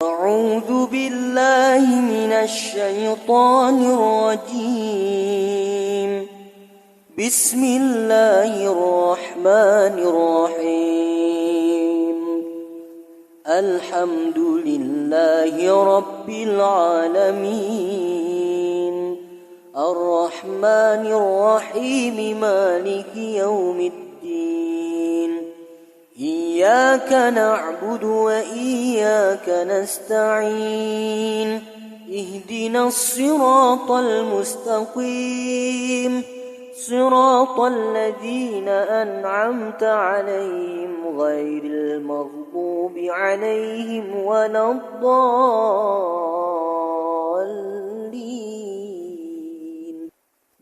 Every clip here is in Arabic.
أعوذ بالله من الشيطان الرجيم. بسم الله الرحمن الرحيم. الحمد لله رب العالمين، الرحمن الرحيم، مالك يوم الدين. إياك نعبد وإياك نستعين. اهدنا الصراط المستقيم، صراط الذين أنعمت عليهم غير المغضوب عليهم ولا الضالين.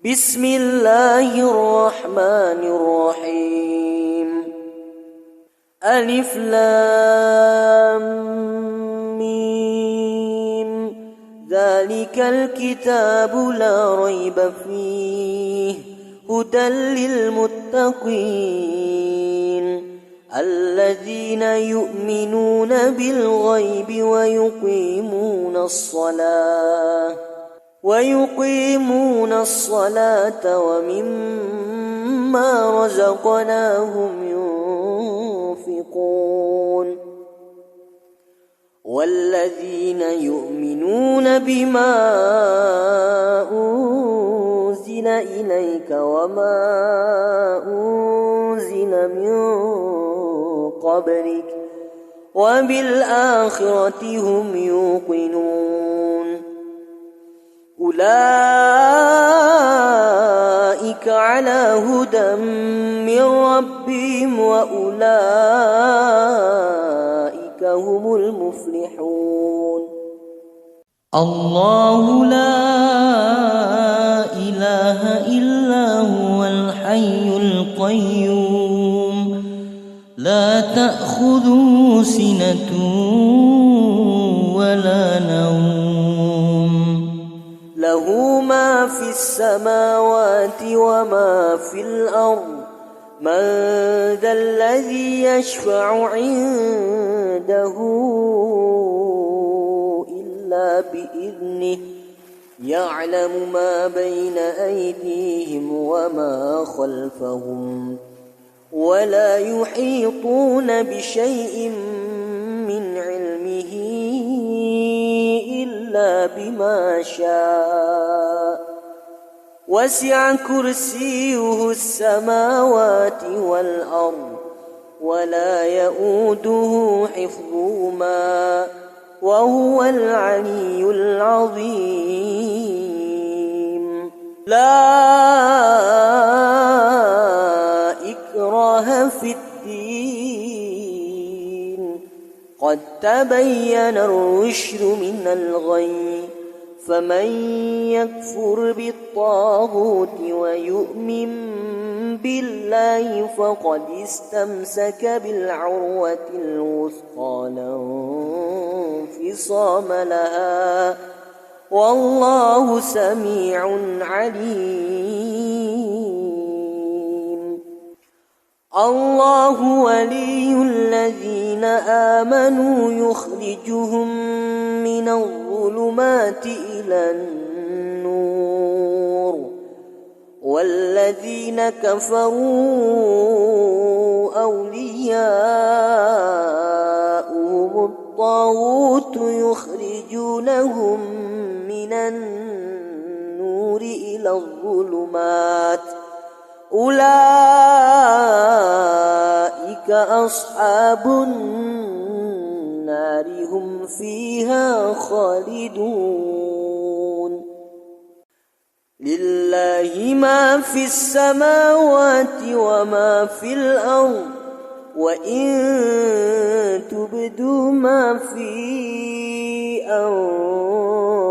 بسم الله الرحمن الرحيم. ألف لام ميم. ذلك الكتاب لا ريب فيه هدى للمتقين الذين يؤمنون بالغيب ويقيمون الصلاة ومما رزقناهم ينفقون والذين يؤمنون بما أنزل إليك وما أنزل من قبلك وبالآخرة هم يوقنون. أولئك على هدى من ربهم وأولئك هم المفلحون. الله لا إله إلا هو الحي القيوم، لا تأخذه سنة ولا نوم، له ما في السماوات وما في الأرض. من ذا الذي يشفع عنده إلا بإذنه، يعلم ما بين أيديهم وما خلفهم، ولا يحيطون بشيء من علمه إلا بما شاء. وسع كرسيه السماوات والأرض ولا يؤوده حفظهما وهو العلي العظيم. لا إكراه في الدين، قد تبين الرشد من الغي، فمن يكفر بالطاغوت ويؤمن بالله فقد استمسك بالعروة الوثقى لا انفصام لها، والله سميع عليم. الله ولي الذين آمنوا يخرجهم من الظلمات إلى النور، والذين كفروا أولياؤهم الطاغوت يخرجونهم من النور إلى الظلمات. أولئك أصحاب النار هم فيها خالدون. لله ما في السماوات وما في الأرض، وإن تبدوا ما في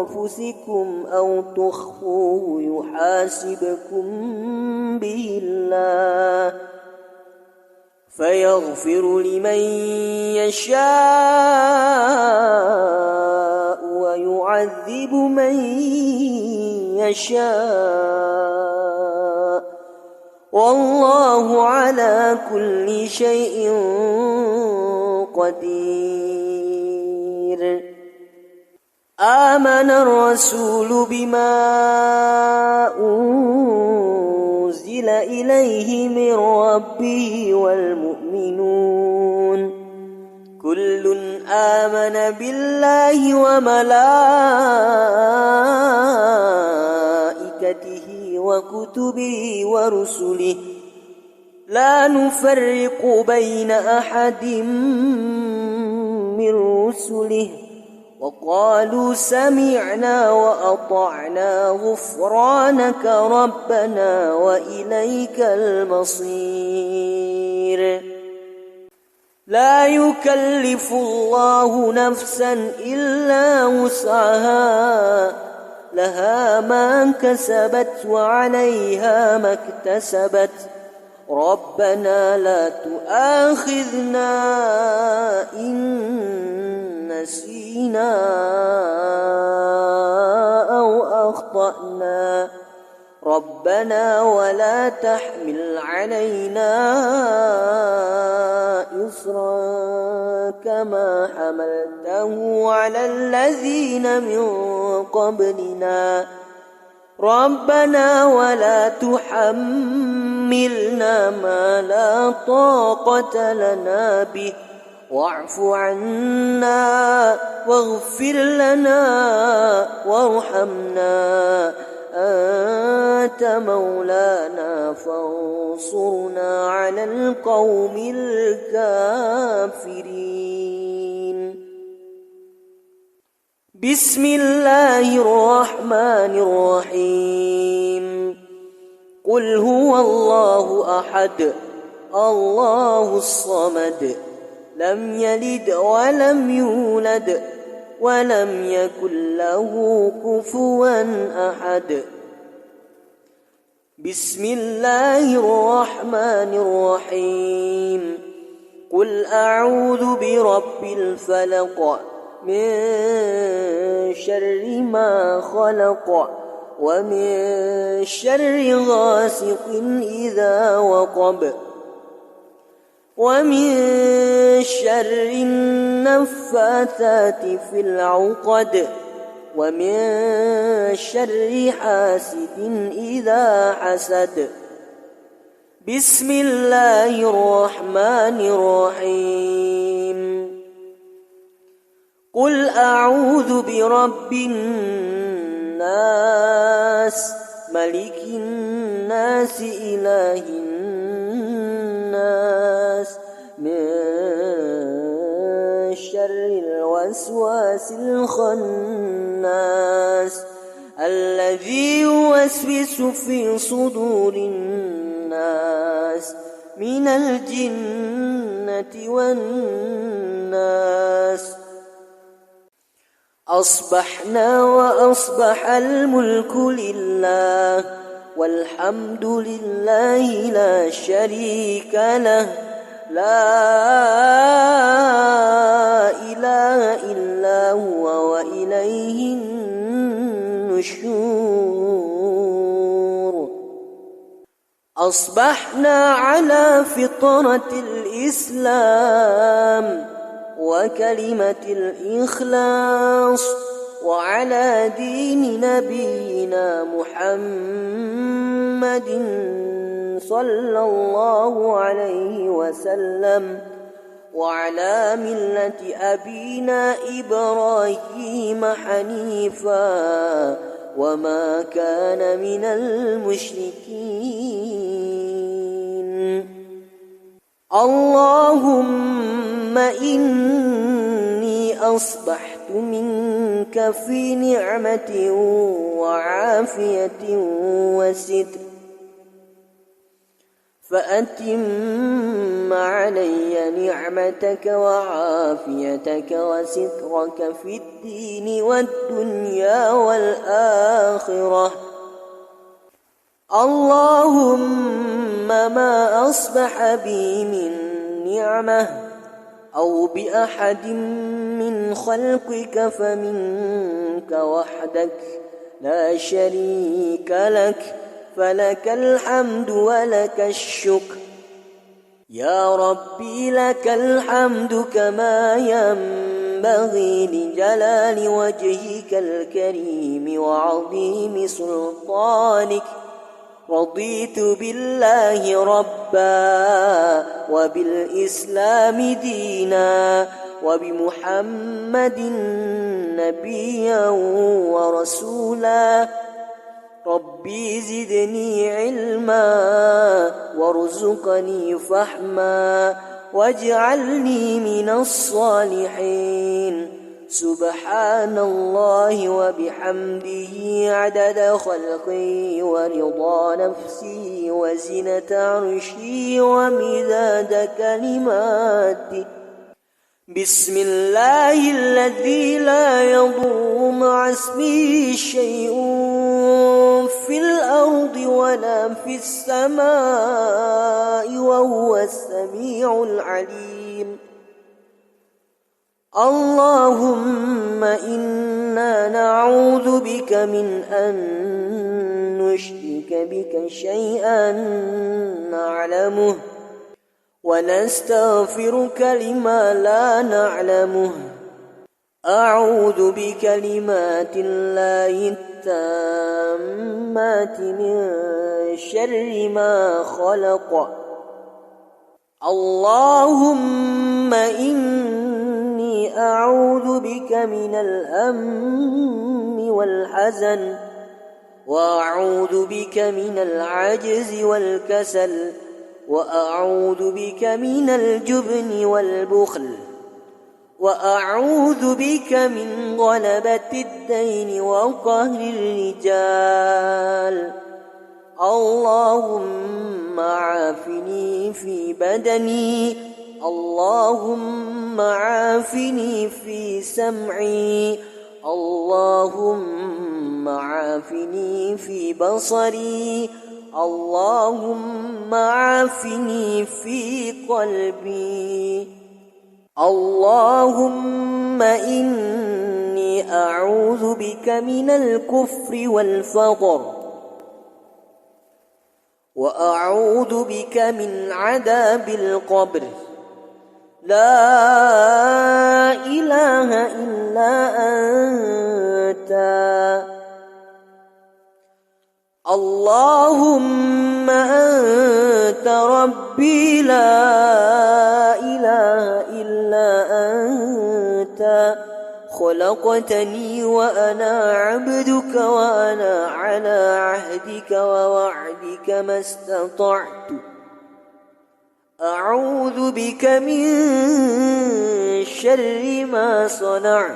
أنفسكم أو تخفوه يحاسبكم به الله، فيغفر لمن يشاء ويعذب من يشاء، والله على كل شيء قدير. آمن الرسول بما أنزل إليه من ربه والمؤمنون كل آمن بالله وملائكته وكتبه ورسله لا نفرق بين أحد من رسله وقالوا سمعنا وأطعنا غفرانك ربنا وإليك المصير لا يكلف الله نفسا إلا وسعها لها ما كسبت وعليها ما اكتسبت ربنا لا تؤاخذنا إن نسينا أو أخطأنا ربنا ولا تحمل علينا إصرا كما حملته على الذين من قبلنا ربنا ولا تحملنا ما لا طاقة لنا به واعف عنا واغفر لنا وارحمنا أنت مولانا فانصرنا على القوم الكافرين بسم الله الرحمن الرحيم قل هو الله أحد الله الصمد لم يلد ولم يولد ولم يكن له كفوا أحد بسم الله الرحمن الرحيم قل أعوذ برب الفلق من شر ما خلق ومن شر غاسق إذا وقب ومن شر النفاثات في العقد ومن شر حاسد إذا حسد بسم الله الرحمن الرحيم قل أعوذ برب الناس ملك الناس إله الناس من شر الوسواس الخناس الذي يوسوس في صدور الناس من الجنة والناس أصبحنا وأصبح الملك لله والحمد لله لا شريك له لا إله إلا هو وإليه النشور أصبحنا على فطرة الإسلام وكلمة الإخلاص وعلى دين نبينا محمد صلى الله عليه وسلم وعلى ملة أبينا إبراهيم حنيفا وما كان من المشركين اللهم إني أصبحت منك في نعمة وعافية وستر فأتم علي نعمتك وعافيتك وسترك في الدين والدنيا والآخرة اللهم ما أصبح بي من نعمة أو بأحد من خلقك فمنك وحدك لا شريك لك فلك الحمد ولك الشكر يا ربي لك الحمد كما ينبغي ينبغي لجلال وجهك الكريم وعظيم سلطانك. رضيت بالله ربا وبالإسلام دينا وبمحمد نبيا ورسولا. ربي زدني علما وارزقني فهما واجعلني من الصالحين. سبحان الله وبحمده عدد خلقي ورضا نفسي وزنة عرشي ومداد كلماتي. بسم الله الذي لا يضر مع اسمه شيء في الأرض ولا في السماء وهو السميع العليم. اللهم إنا نعوذ بك من أن نشرك بك شيئا نعلمه ونستغفرك لما لا نعلمه. أعوذ بكلمات الله التامات من شر ما خلق. اللهم إني أعوذ بك من الهم والحزن وأعوذ بك من العجز والكسل وأعوذ بك من الجبن والبخل وأعوذ بك من غلبة الدين وقهر الرجال. اللهم عافني في بدني. اللهم عافني في سمعي. اللهم عافني في بصري. اللهم عافني في قلبي. اللهم إني أعوذ بك من الكفر والفقر وأعوذ بك من عذاب القبر. لا إله إلا أنت. اللهم أنت ربي لا إله إلا أنت. خلقتني وأنا عبدك وأنا على عهدك ووعدك ما استطعت. أعوذ بك من شر ما صنعت.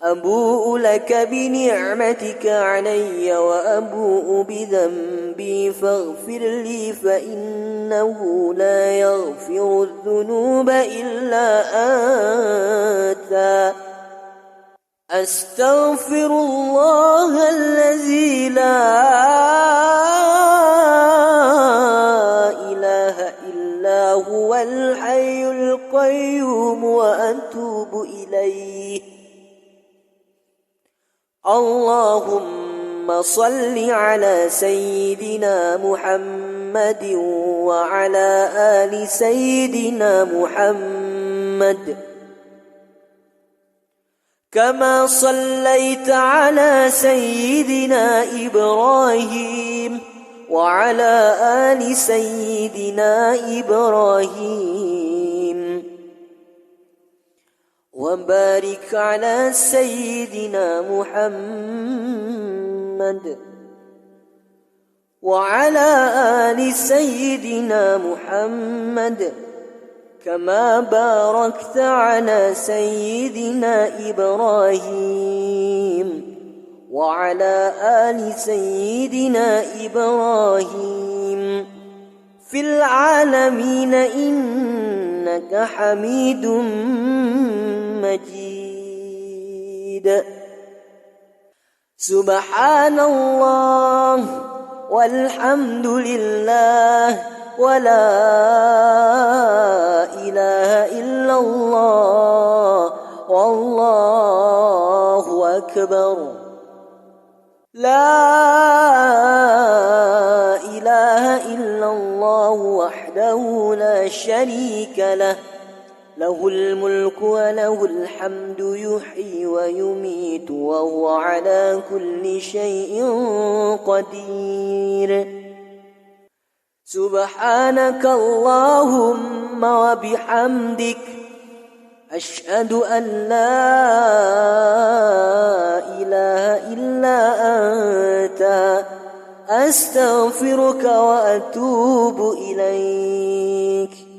أبوء لك بنعمتك علي وأبوء بذنبي فاغفر لي فإنه لا يغفر الذنوب إلا أنت. أستغفر الله الذي لا إله إلا هو الحي القيوم وأتوب إليه. اللهم صل على سيدنا محمد وعلى آل سيدنا محمد كما صليت على سيدنا إبراهيم وعلى آل سيدنا إبراهيم وبارك على سيدنا محمد وعلى آل سيدنا محمد كما باركت على سيدنا إبراهيم وعلى آل سيدنا إبراهيم في العالمين إنك حميد مجيد. سبحان الله والحمد لله ولا إله إلا الله والله أكبر. لا إله إلا الله وحده لا شريك له له الملك وله الحمد يحيي ويميت وهو على كل شيء قدير سبحانك اللهم وبحمدك أشهد أن لا إله إلا أنت أستغفرك وأتوب إليك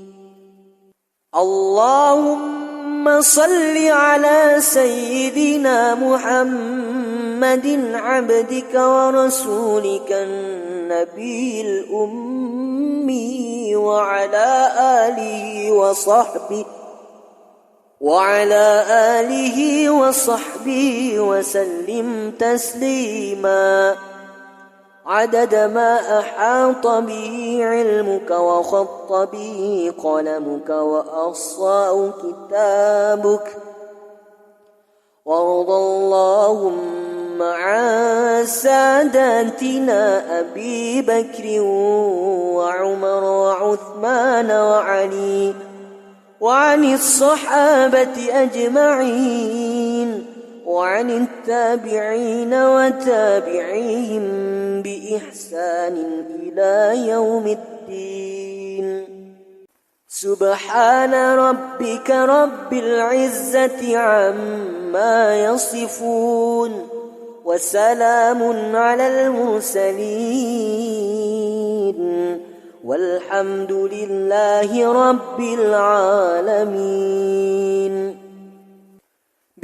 اللهم صل على سيدنا محمد عبدك ورسولك النبي الأمي وعلى آله وصحبه وسلم تسليما عدد ما أحاط به علمك وخط به قلمك وأحصاه كتابك وارض اللهم عن ساداتنا أبي بكر وعمر وعثمان وعلي وعن الصحابة أجمعين وعن التابعين وتابعيهم بإحسان إلى يوم الدين سبحان ربك رب العزة عما يصفون وسلام على المرسلين والحمد لله رب العالمين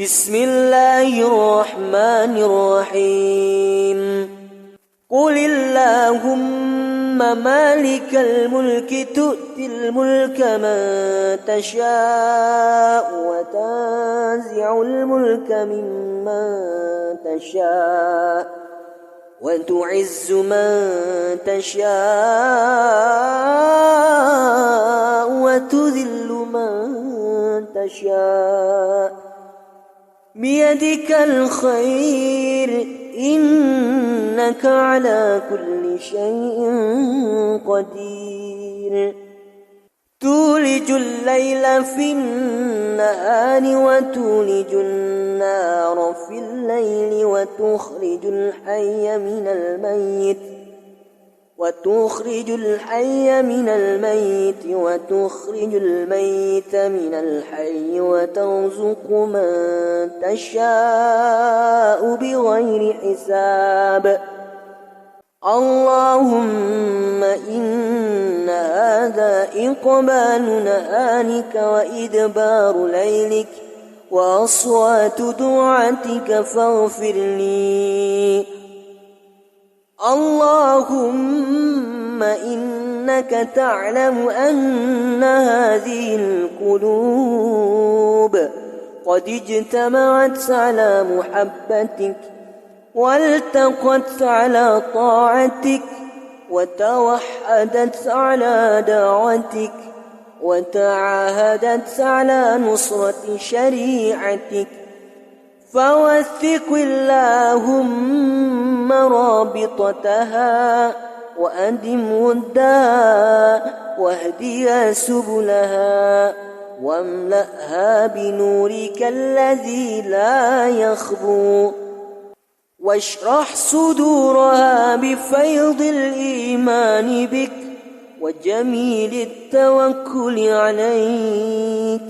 بسم الله الرحمن الرحيم قل اللهم مالك الملك تؤتي الملك من تشاء وتنزع الملك ممن تشاء وتعز من تشاء وتذل من تشاء بيدك الخير إنك على كل شيء قدير تولج الليل في النهار وتولج النهار في الليل وتخرج الحي من الميت وتخرج الميت من الحي وترزق من تشاء بغير حساب اللهم إن هذا إقبال نهارك وإدبار ليلك وأصوات دعاتك فاغفر لي اللهم إنك تعلم أن هذه القلوب قد اجتمعت على محبتك والتقت على طاعتك وتوحدت على دعوتك وتعاهدت على نصرة شريعتك فوثق اللهم رابطتها وأدم ودها واهدها سبلها واملأها بنورك الذي لا يخبو واشرح صدورها بفيض الإيمان بك وجميل التوكل عليك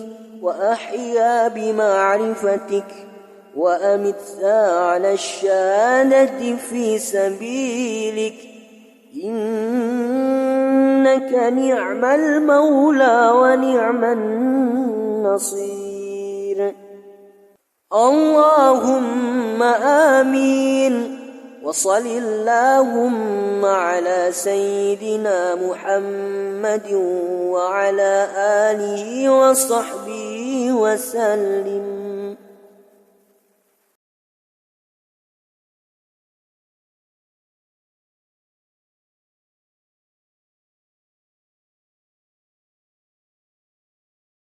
وأحيا بمعرفتك وأمتها على الشهادة في سبيلك إنك نعم المولى ونعم النصير اللهم آمين وصل اللهم على سيدنا محمد وعلى آله وصحبه وسلم